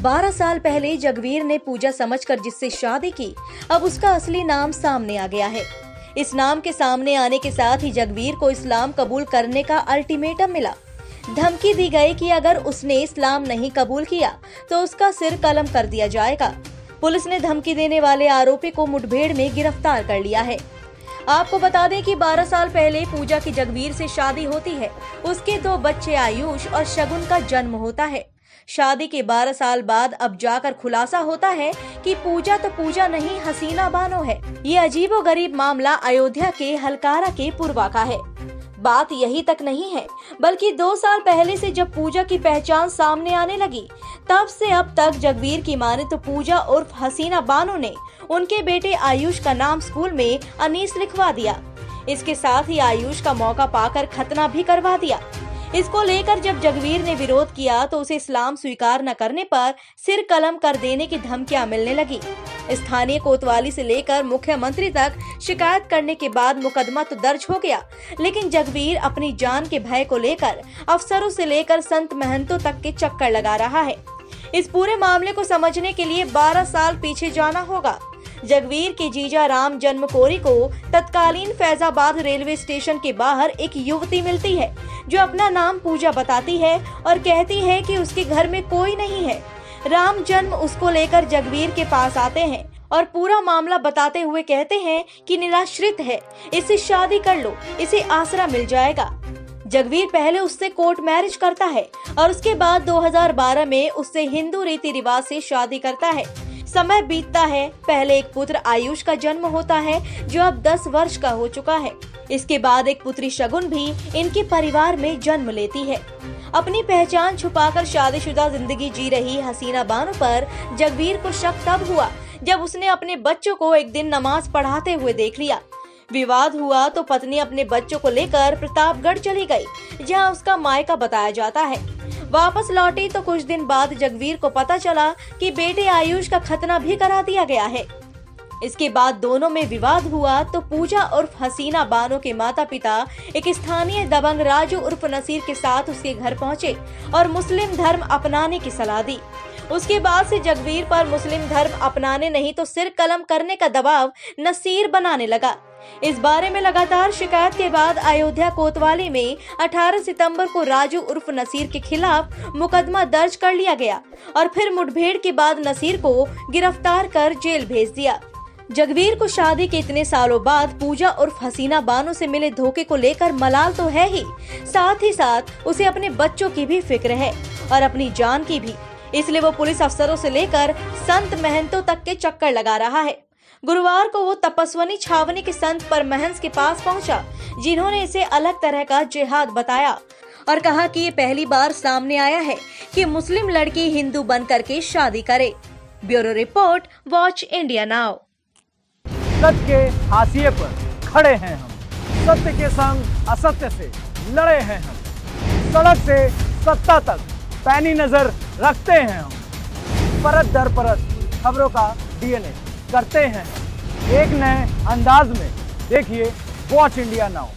12 साल पहले जगवीर ने पूजा समझकर जिससे शादी की, अब उसका असली नाम सामने आ गया है। इस नाम के सामने आने के साथ ही जगवीर को इस्लाम कबूल करने का अल्टीमेटम मिला। धमकी दी गई कि अगर उसने इस्लाम नहीं कबूल किया तो उसका सिर कलम कर दिया जाएगा। पुलिस ने धमकी देने वाले आरोपी को मुठभेड़ में गिरफ्तार कर लिया है। आपको बता दें कि 12 साल पहले पूजा की जगवीर से शादी होती है। उसके 2 बच्चे आयुष और शगुन का जन्म होता है। शादी के 12 साल बाद अब जाकर खुलासा होता है कि पूजा तो पूजा नहीं, हसीना बानो है। ये अजीबोगरीब मामला अयोध्या के हलकारा के पूर्वा का है। बात यही तक नहीं है, बल्कि 2 साल पहले से जब पूजा की पहचान सामने आने लगी, तब से अब तक जगवीर की माने तो पूजा उर्फ हसीना बानो ने उनके बेटे आयुष का नाम स्कूल में अनीस लिखवा दिया। इसके साथ ही आयुष का मौका पाकर खतना भी करवा दिया। इसको लेकर जब जगवीर ने विरोध किया तो उसे इस्लाम स्वीकार न करने पर सिर कलम कर देने की धमकियां मिलने लगी। स्थानीय कोतवाली से लेकर मुख्यमंत्री तक शिकायत करने के बाद मुकदमा तो दर्ज हो गया, लेकिन जगवीर अपनी जान के भय को लेकर अफसरों से लेकर संत महंतों तक के चक्कर लगा रहा है। इस पूरे मामले को समझने के लिए 12 साल पीछे जाना होगा। जगवीर के जीजा राम जन्मकोरी को तत्कालीन फैजाबाद रेलवे स्टेशन के बाहर एक युवती मिलती है, जो अपना नाम पूजा बताती है और कहती है कि उसके घर में कोई नहीं है। राम जन्म उसको लेकर जगवीर के पास आते हैं और पूरा मामला बताते हुए कहते हैं कि निराश्रित है, इससे शादी कर लो, इसे आसरा मिल जाएगा। जगवीर पहले उससे कोर्ट मैरिज करता है और उसके बाद 2012 में उससे हिंदू रीति रिवाज से शादी करता है। समय बीतता है, पहले एक पुत्र आयुष का जन्म होता है, जो अब 10 वर्ष का हो चुका है। इसके बाद एक पुत्री शगुन भी इनके परिवार में जन्म लेती है। अपनी पहचान छुपाकर शादीशुदा जिंदगी जी रही हसीना बानो पर जगवीर को शक तब हुआ जब उसने अपने बच्चों को एक दिन नमाज पढ़ाते हुए देख लिया। विवाद हुआ तो पत्नी अपने बच्चों को लेकर प्रतापगढ़ चली गई, जहां उसका मायका बताया जाता है। वापस लौटी तो कुछ दिन बाद जगवीर को पता चला कि बेटे आयुष का खतना भी करा दिया गया है। इसके बाद दोनों में विवाद हुआ तो पूजा उर्फ हसीना बानो के माता पिता एक स्थानीय दबंग राजू उर्फ नसीर के साथ उसके घर पहुंचे और मुस्लिम धर्म अपनाने की सलाह दी। उसके बाद से जगवीर पर मुस्लिम धर्म अपनाने नहीं तो सिर कलम करने का दबाव नसीर बनाने लगा। इस बारे में लगातार शिकायत के बाद अयोध्या कोतवाली में 18 सितंबर को राजू उर्फ नसीर के खिलाफ मुकदमा दर्ज कर लिया गया और फिर मुठभेड़ के बाद नसीर को गिरफ्तार कर जेल भेज दिया। जगवीर को शादी के इतने सालों बाद पूजा उर्फ हसीना बानो से मिले धोखे को लेकर मलाल तो है ही साथ उसे अपने बच्चों की भी फिक्र है और अपनी जान की भी। इसलिए वो पुलिस अफसरों से लेकर संत महंतों तक के चक्कर लगा रहा है। गुरुवार को वो तपस्वनी छावनी के संत परमहंस के पास पहुंचा, जिन्होंने इसे अलग तरह का जिहाद बताया और कहा कि ये पहली बार सामने आया है कि मुस्लिम लड़की हिंदू बन करके शादी करे। Bureau report, watch India now. सत्य के हाशिए पर खड़े हैं हम, सत्य के संग असत्य से लड़े हैं हम, सड़क से सत्ता तक पैनी नजर रखते हैं हम, परत दर परत खबरों का डीएनए करते हैं एक नए अंदाज में। देखिए वॉच इंडिया नाउ।